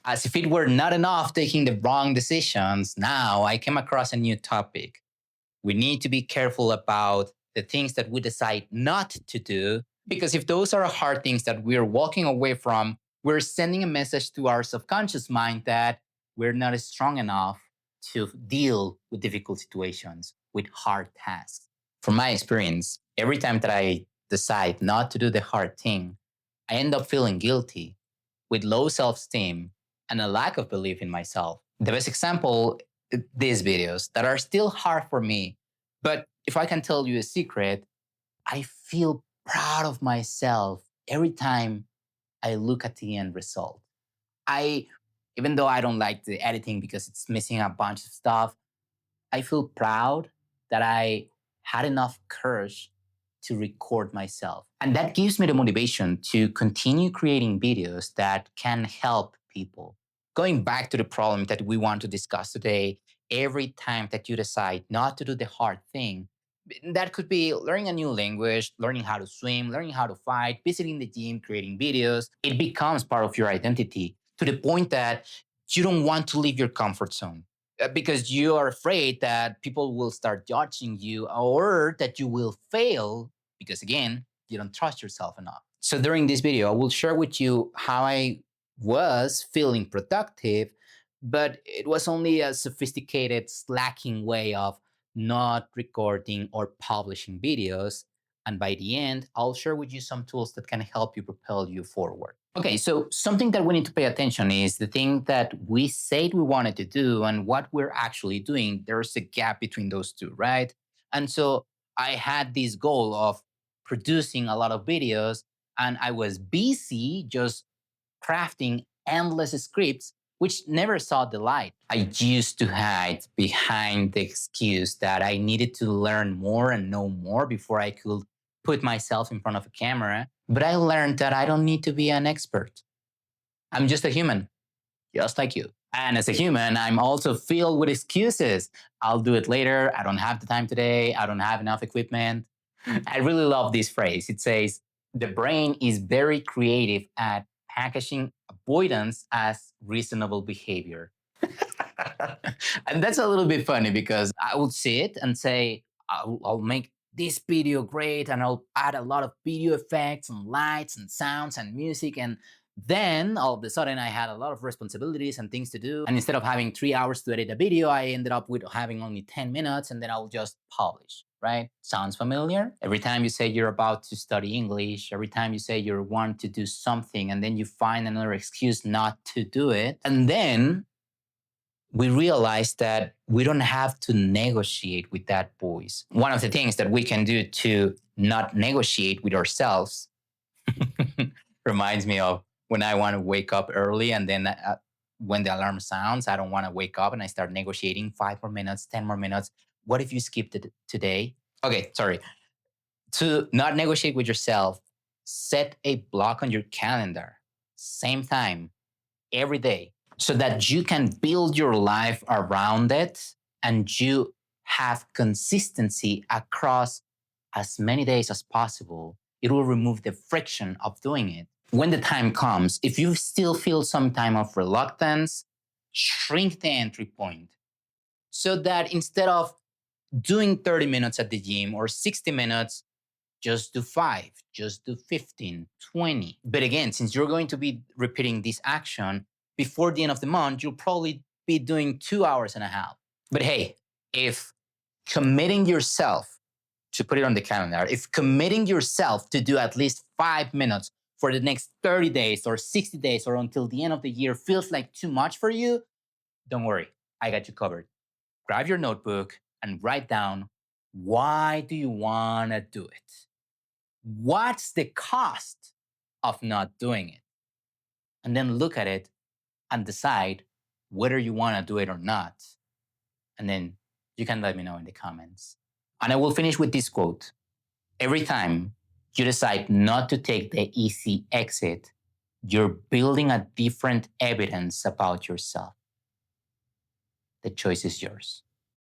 As if it were not enough taking the wrong decisions, now I came across a new topic. We need to be careful about the things that we decide not to do, because if those are hard things that we're walking away from, we're sending a message to our subconscious mind that we're not strong enough to deal with difficult situations, with hard tasks. From my experience, every time that I decide not to do the hard thing, I end up feeling guilty with low self esteem and a lack of belief in myself. The best example, these videos that are still hard for me. But if I can tell you a secret, I feel proud of myself every time I look at the end result. I, even though I don't like the editing because it's missing a bunch of stuff, I feel proud that I had enough courage to record myself. And that gives me the motivation to continue creating videos that can help people. Going back to the problem that we want to discuss today, every time that you decide not to do the hard thing, that could be learning a new language, learning how to swim, learning how to fight, visiting the gym, creating videos. It becomes part of your identity to the point that you don't want to leave your comfort zone because you are afraid that people will start judging you or that you will fail because, again, you don't trust yourself enough. So, during this video, I will share with you how I was feeling productive, but it was only a sophisticated, slacking way of not recording or publishing videos. And by the end, I'll share with you some tools that can help you propel you forward. Okay, so something that we need to pay attention is the thing that we said we wanted to do and what we're actually doing. There's a gap between those two, right? And so I had this goal of producing a lot of videos, and I was busy just crafting endless scripts which never saw the light. I used to hide behind the excuse that I needed to learn more and know more before I could put myself in front of a camera. But I learned that I don't need to be an expert. I'm just a human, just like you. And as a human, I'm also filled with excuses. I'll do it later. I don't have the time today. I don't have enough equipment. I really love this phrase. It says, the brain is very creative at packaging avoidance as reasonable behavior. And that's a little bit funny because I would sit and say, I'll make this video great and I'll add a lot of video effects and lights and sounds and music. And then all of a sudden I had a lot of responsibilities and things to do. And instead of having 3 hours to edit a video, I ended up with having only 10 minutes and then I'll just publish, right? Sounds familiar? Every time you say you're about to study English, every time you say you want to do something and then you find another excuse not to do it. And then we realize that we don't have to negotiate with that voice. One of the things that we can do to not negotiate with ourselves reminds me of when I want to wake up early and then when the alarm sounds, I don't want to wake up and I start negotiating 5 more minutes, 10 more minutes. What if you skipped it today? Okay, sorry. To not negotiate with yourself, set a block on your calendar, same time, every day, so that you can build your life around it and you have consistency across as many days as possible. It will remove the friction of doing it. When the time comes, if you still feel some time of reluctance, shrink the entry point so that instead of doing 30 minutes at the gym or 60 minutes, just do 5, just do 15, 20. But again, since you're going to be repeating this action, before the end of the month, you'll probably be doing 2 hours and a half. But hey, if committing yourself to put it on the calendar, if committing yourself to do at least 5 minutes for the next 30 days or 60 days or until the end of the year feels like too much for you, don't worry, I got you covered. Grab your notebook and write down, why do you want to do it? What's the cost of not doing it? And then look at it and decide whether you want to do it or not. And then you can let me know in the comments. And I will finish with this quote. Every time you decide not to take the easy exit, you're building a different evidence about yourself. The choice is yours.